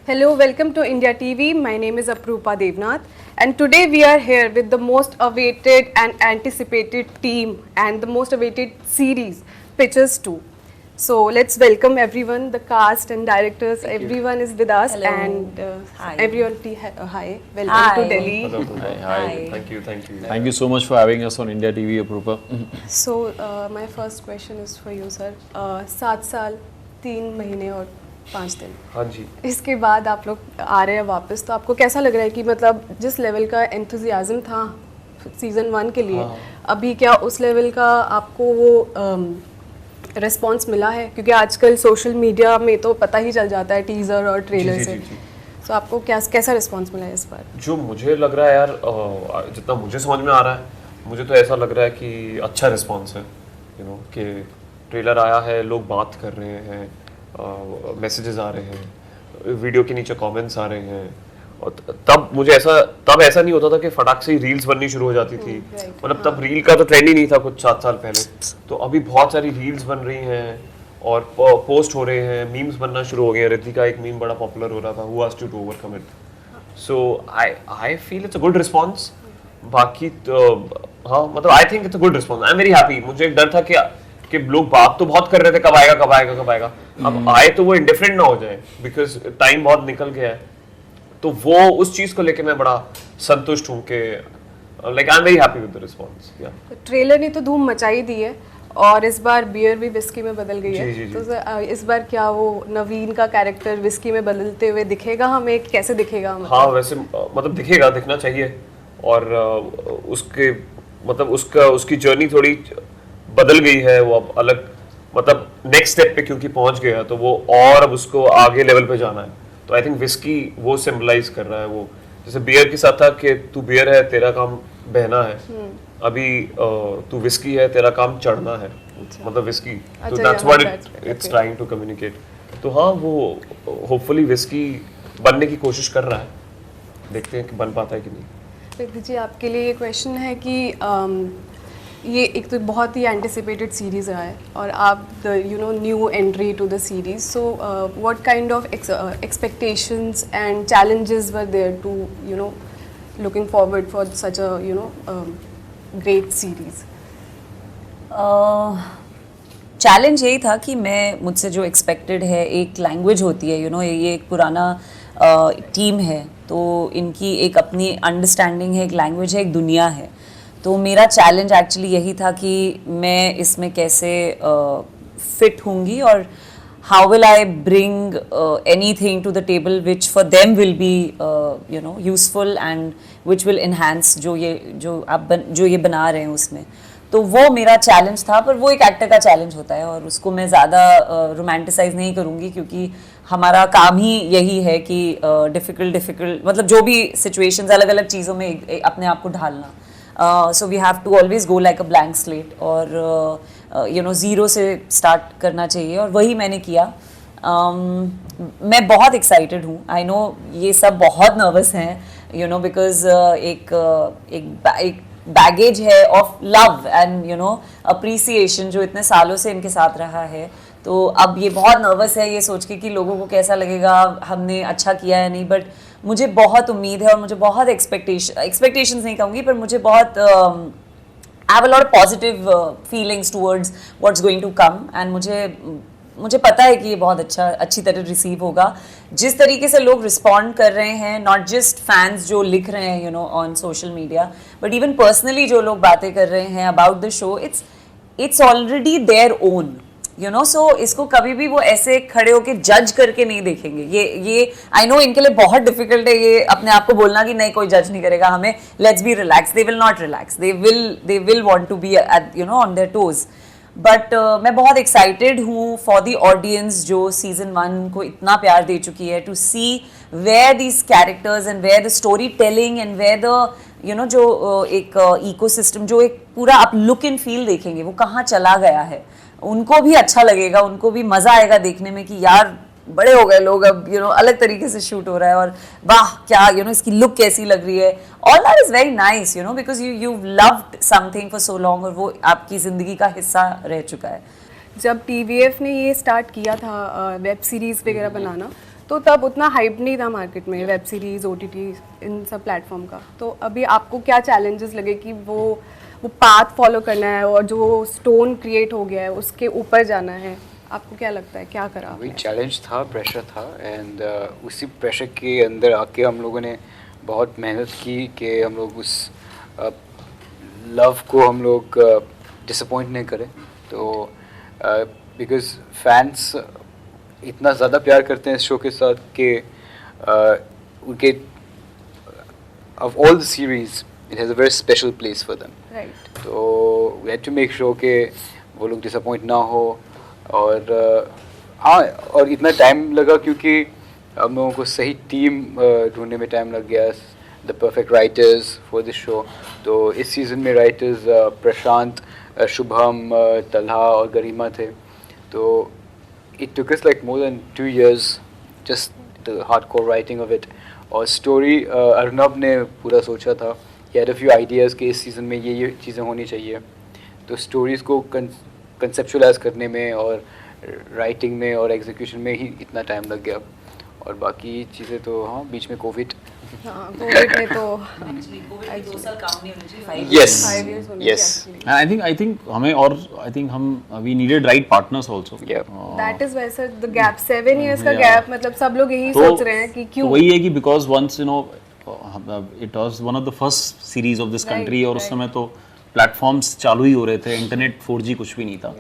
Hello, welcome to India TV. My name is Aprupa Devnath, and today we are here with the most awaited and anticipated team and the most awaited series, Pictures 2. So let's welcome everyone, the cast and directors. Everyone is with us. Hello. And Hi. everyone, hi. Welcome Hi. to Delhi. Hello. Hi. Thank you. Thank you so much for having us on India TV, Aprupa. So my first question is for you, sir. 7 साल 3 महीने और 5 दिन हाँ जी। इसके बाद आप लोग आ रहे हैं वापस, तो आपको कैसा लग रहा है कि मतलब जिस लेवल का एंथुजियाज्म था सीजन 1 के लिए, अभी क्या उस लेवल का आपको वो रिस्पांस मिला है? क्योंकि आजकल सोशल मीडिया में तो पता ही चल जाता है टीजर और ट्रेलर से। तो आपको कैसा रिस्पांस मिला है इस बार? जो मुझे लग रहा है यार, जितना मुझे समझ में आ रहा है, मुझे तो ऐसा लग रहा है कि अच्छा रिस्पांस है। कि ट्रेलर आया है, लोग बात कर रहे हैं, मैसेजेस आ रहे हैं, वीडियो के नीचे कमेंट्स आ रहे हैं। और तब ऐसा नहीं होता था कि फटाक से ही रील्स बननी शुरू हो जाती थी। मतलब तब रील का तो ट्रेंड ही नहीं था कुछ 7 साल पहले। तो अभी बहुत सारी रील्स बन रही हैं और पोस्ट हो रहे हैं, मीम्स बनना शुरू हो गए हैं। रिद्धि का एक मीम बड़ा पॉपुलर हो रहा था, who asked you to overcome it. So I feel it's a good response. बाकी तो हाँ, मतलब I think it's a good response. I am very happy. मुझे एक डर था कि लोग बात तो बहुत कर रहे थे, कब आएगा। अब आए तो वो इंडिफरेंट ना हो जाए, बिकॉज टाइम बहुत निकल गया है। तो वो उस चीज को लेके मैं बड़ा संतुष्ट हूँ कि like I am very happy with the response. Trailer ने तो धूम मचाई दी है और इस बार बियर भी विस्की में बदल गई है। जी। तो इस बार क्या वो नवीन का कैरेक्टर विस्की में बदलते हुए दिखेगा हमें? कैसे दिखेगा? हाँ, वैसे मतलब दिखना चाहिए। और उसकी जर्नी थोड़ी बदल गई है। वो अब अलग, मतलब नेक्स्ट स्टेप पे क्योंकि पहुंच गया, तो वो और अब उसको आगे लेवल पे जाना है। तो आई थिंक विस्की वो सिंबलाइज कर रहा है। वो जैसे बियर के साथ था कि तू बियर है, तेरा काम बहना है। अभी तू विस्की है, तेरा काम चढ़ना है। मतलब विस्की, तो that's what it's trying to communicate. तो हाँ, वो होपफुली विस्की बनने की कोशिश कर रहा है। देखते हैं कि बन पाता है कि नहीं। रिद्धि जी, आपके लिए ये क्वेश्चन है कि ये एक तो बहुत ही एंटिसिपेटेड सीरीज रहा है और आप new entry to the series. So what kind of expectations and challenges were there to looking forward for such a great series? Challenge यही था कि मुझसे जो एक्सपेक्टेड है, एक लैंग्वेज होती है, ये एक पुराना टीम है, तो इनकी एक अपनी अंडरस्टैंडिंग है, एक लैंग्वेज है, एक दुनिया है। तो मेरा चैलेंज एक्चुअली यही था कि मैं इसमें कैसे फिट होंगी और how will I bring anything to the table which for them will be useful and which will enhance जो ये बना रहे हैं उसमें। तो वो मेरा चैलेंज था, पर वो एक एक्टर का चैलेंज होता है और उसको मैं ज़्यादा रोमांटिसाइज नहीं करूँगी, क्योंकि हमारा काम ही यही है कि डिफ़िकल्ट मतलब जो भी सिचुएशंस, अलग अलग चीज़ों में अपने आप को ढालना। So we have to always go like a blank slate और ज़ीरो से स्टार्ट करना चाहिए, और वही मैंने किया। मैं बहुत एक्साइटेड हूँ। आई नो ये सब बहुत नर्वस हैं, बिकॉज एक बैगेज है ऑफ लव एंड अप्रिसिएशन जो इतने सालों से इनके साथ रहा है। तो अब ये बहुत नर्वस है ये सोच के कि लोगों को कैसा लगेगा, हमने अच्छा किया है नहीं। बट मुझे बहुत उम्मीद है और मुझे बहुत एक्सपेक्टेशंस नहीं कहूँगी, पर मुझे बहुत I have a lot of positive feelings towards what's going to come. And मुझे पता है कि ये बहुत अच्छी तरह रिसीव होगा। जिस तरीके से लोग रिस्पॉन्ड कर रहे हैं, नॉट जस्ट फैंस जो लिख रहे हैं on social media, but even personally जो लोग बातें कर रहे हैं about the show, it's already their own, so इसको कभी भी वो ऐसे खड़े होके जज करके नहीं देखेंगे। ये आई नो इनके लिए बहुत डिफिकल्ट है ये अपने आप को बोलना कि नहीं कोई जज नहीं करेगा हमें, let's be relax. They will not relax, they will want to be on their toes. But मैं बहुत एक्साइटेड हूँ फॉर द ऑडियंस जो सीजन 1 को इतना प्यार दे चुकी है, to see where these characters and where the story telling and where the जो एक इकोसिस्टम, जो एक पूरा आप लुक एंड फील देखेंगे वो कहाँ चला गया है। उनको भी अच्छा लगेगा, उनको भी मज़ा आएगा देखने में कि यार बड़े हो गए लोग, अब अलग तरीके से शूट हो रहा है, और वाह क्या इसकी लुक कैसी लग रही है। All that is very nice, because you loved something for so long, और वो आपकी ज़िंदगी का हिस्सा रह चुका है। जब TVF ने ये स्टार्ट किया था वेब सीरीज़ वगैरह बनाना, तो तब उतना हाइप नहीं था मार्केट में वेब सीरीज OTT इन सब प्लेटफॉर्म का। तो अभी आपको क्या चैलेंजेस लगे कि वो पाथ फॉलो करना है और जो स्टोन क्रिएट हो गया है उसके ऊपर जाना है, आपको क्या लगता है क्या करा वही आपने? चैलेंज था, प्रेशर था एंड उसी प्रेशर के अंदर आके हम लोगों ने बहुत मेहनत की कि हम लोग उस लव को हम लोग डिसअपॉइंट नहीं करें। तो बिकॉज फैंस इतना ज़्यादा प्यार करते हैं इस शो के साथ कि उनके of all the series it has a very special place for them. Right. तो we had to make sure कि वो लोग डिसअपॉइंट ना हो। और हाँ, और इतना टाइम लगा क्योंकि हम लोगों को सही टीम ढूंढने में टाइम लग गया, the perfect writers for this show. तो इस सीज़न में राइटर्स प्रशांत, शुभम, तलहा और गरिमा थे। तो it took us like more than 2 years just the hardcore writing of it। और स्टोरी अर्नब ने पूरा सोचा था, he had a few ideas कि इस सीज़न में ये चीज़ें होनी चाहिए। तो स्टोरीज़ को कंसेप्चुअलाइज करने में और राइटिंग में और एग्जीक्यूशन में ही इतना टाइम लग गया। और बाकी चीज़ें तो हाँ, बीच में कोविड। हाँ, कोविड में तो यस 5 years होने यस actually। I think हमें और I think हम we needed right partners also. Yeah. That is why sir the gap 7 years का Yeah. गैप, मतलब सब लोग यही तो सोच रहे हैं कि क्यों। तो वही है कि because once you know it was one of the first series of this Right, country और उस right. समय तो प्लेटफॉर्म्स चालू ही हो रहे थे, इंटरनेट 4G कुछ भी नहीं था।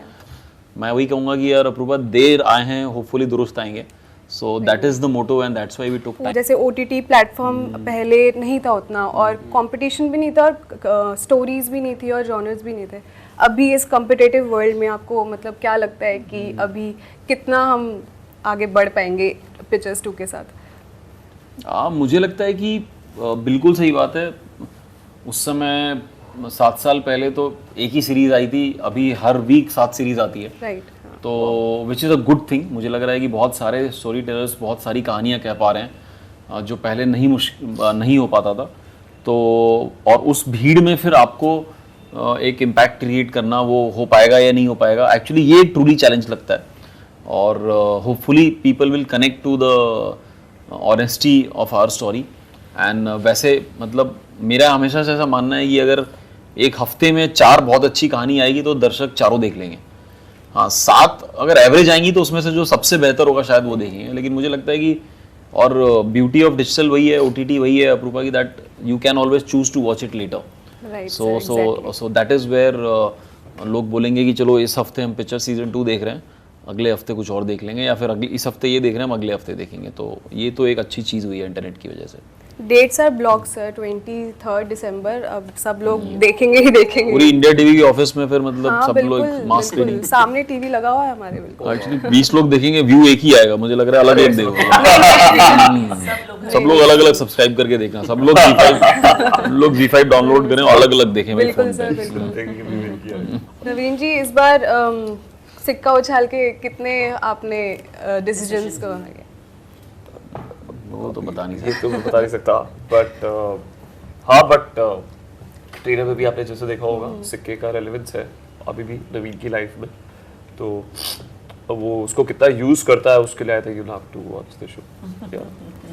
मैं वही कहूँगा कि यार अप्रूपा देर आए हैं, होपफुली दुरुस्त आएंगे। So that is the motto and that's why we took time. जैसे OTT प्लेटफॉर्म पहले नहीं था उतना, और कंपटीशन भी नहीं था, और स्टोरीज भी नहीं थी और जॉनर्स भी नहीं थे। अभी इस कॉम्पिटिटिव वर्ल्ड में आपको मतलब क्या लगता है कि अभी कितना हम आगे बढ़ पाएंगे पिक्चर्स 2 के साथ? मुझे लगता है कि बिल्कुल सही बात है। उस समय 7 साल पहले तो एक ही सीरीज आई थी, अभी हर वीक 7 सीरीज आती है। राइट। तो which is a good thing. मुझे लग रहा है कि बहुत सारे स्टोरी टेलर्स बहुत सारी कहानियाँ कह पा रहे हैं जो पहले नहीं हो पाता था। तो और उस भीड़ में फिर आपको एक इम्पैक्ट क्रिएट करना, वो हो पाएगा या नहीं हो पाएगा, एक्चुअली ये ट्रूली चैलेंज लगता है। और hopefully people will connect to the honesty of our story. And वैसे मतलब मेरा हमेशा से ऐसा मानना है कि अगर एक हफ्ते में 4 बहुत अच्छी कहानी आएगी तो दर्शक चारों देख लेंगे। हाँ, 7 अगर एवरेज आएंगी तो उसमें से जो सबसे बेहतर होगा शायद वो देखेंगे। लेकिन मुझे लगता है कि और ब्यूटी ऑफ डिजिटल वही है, OTT वही है अप्रूपा की, that you can always choose to watch it later. Right. So that is where लोग बोलेंगे कि चलो इस हफ्ते हम पिक्चर सीजन 2 देख रहे हैं, अगले हफ्ते कुछ और देख लेंगे, या फिर इस हफ्ते ये देख रहे हैं हम अगले हफ्ते देखेंगे। तो ये तो एक अच्छी चीज़ हुई है इंटरनेट की वजह से। डेट्स आर ब्लॉक सर, 23 दिसंबर। अब सब लोग देखेंगे ही देखेंगे। पूरी इंडिया टीवी के ऑफिस में फिर मतलब हाँ, सब बिल्कुल, लोग मास बिल्कुल। स्क्रीनिंग, सामने टीवी लगा हुआ है हमारे, बिल्कुल। एक्चुअली 20 लोग देखेंगे, व्यू एक ही आएगा। मुझे लग रहा है अलग अलग देखो, सब लोग अलग अलग सब्सक्राइब करके देखना, सब लोग Z5 डाउनलोड करें और अलग अलग देखें। बिल्कुल सर, बिल्कुल। नवीन जी, इस बार सिक्का उछाल के कितने आपने डिसीजंस को वो तो बता नहीं ये सकते। तो मैं बता नहीं सकता, बट हाँ, बट ट्रेलर में भी आपने जैसे देखा होगा सिक्के का रेलेवेंस है अभी भी नवीन की लाइफ में। तो वो उसको कितना यूज करता है उसके लिए I think you have to watch the show.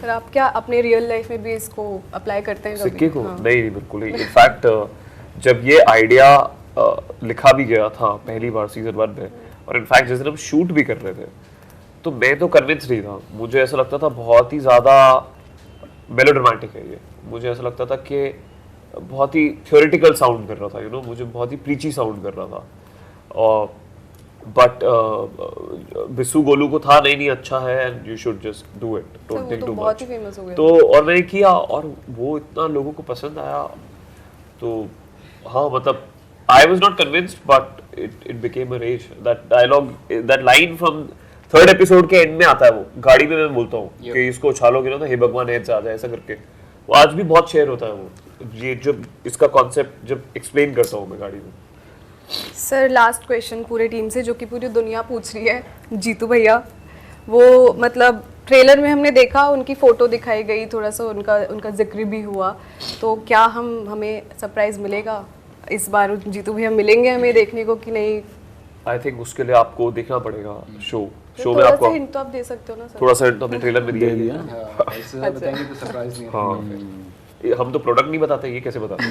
Sir, आप क्या अपने रियल लाइफ में भी इसको अप्लाई करते हैं कभी? सिक्के को हाँ। नहीं, बिल्कुल नहीं। इनफैक्ट जब ये आइडिया लिखा भी गया था पहली बार सीजन 1 में, और इनफैक्ट जिस दिन हम शूट भी कर रहे थे, तो मैं तो कन्विंस नहीं था। मुझे ऐसा लगता था बहुत ही ज़्यादा मेलोड्रामेटिक है ये। मुझे ऐसा लगता था कि बहुत ही थ्योरेटिकल साउंड कर रहा था, यू नो, मुझे बहुत ही प्रीची साउंड कर रहा था। और बट बिस्सू गोलू को था नहीं अच्छा है and you should just do it, sir, don't वो थिंक तो टू बहुत ही मच। फेमस हो गया। तो और मैंने किया और वो इतना लोगों को पसंद आया। तो हाँ, मतलब I was not convinced, but it became a rage. That dialogue, that line from 3rd episode के end में आता है, वो गाड़ी में मैं बोलता हूँ कि इसको उछालोगे ना तो हे भगवान हेड से आ जाए, ऐसा करके। वो आज भी बहुत शेयर होता है वो, ये जब इसका कॉन्सेप्ट जब एक्सप्लेन करता हूँ मैं गाड़ी में। सर, लास्ट क्वेश्चन पूरे टीम से, जो कि पूरी दुनिया पूछ रही है। जीतू भैया, वो मतलब ट्रेलर में हमने देखा, उनकी फ़ोटो दिखाई गई, थोड़ा सा उनका जिक्र भी हुआ, तो क्या हमें सरप्राइज़ मिलेगा इस बार? जीतू भैया मिलेंगे हमें देखने को कि नहीं? आई थिंक उसके लिए आपको देखना पड़ेगा शो सकते शो हो? में थोड़ा आपको सा हिंट तो आप दे सकते हो ना सर? थोड़ा सा hint तो अपने ट्रेलर में दिया ही है। हाँ, ऐसे ज़्यादा बताएंगे तो सरप्राइज नहीं हाँ रहेगा। ये हम तो प्रोडक्ट नहीं बताते, ये कैसे बताते हैं?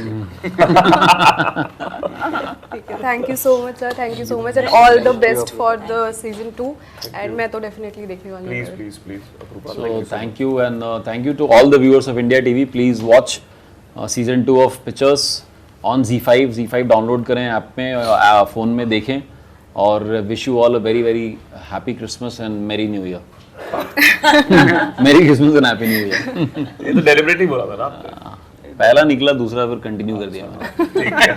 ठीक है, thank you so much sir, thank you so much and all the best for the season 2 and मैं तो डेफिनेटली देखने वाली प्लीज हूँ। प्लीज प्लीज अप्रूपा, So thank you and thank you to all the viewers of India TV. Please watch season 2 of Pictures on Z5. Z5 download करें app में, phone में देखें और wish you all a very very happy Christmas and merry new year. Merry Christmas and happy new year. ये तो deliberately बोला था ना आपने। पहला निकला, दूसरा फिर कंटिन्यू कर दिया मैंने। ठीक है।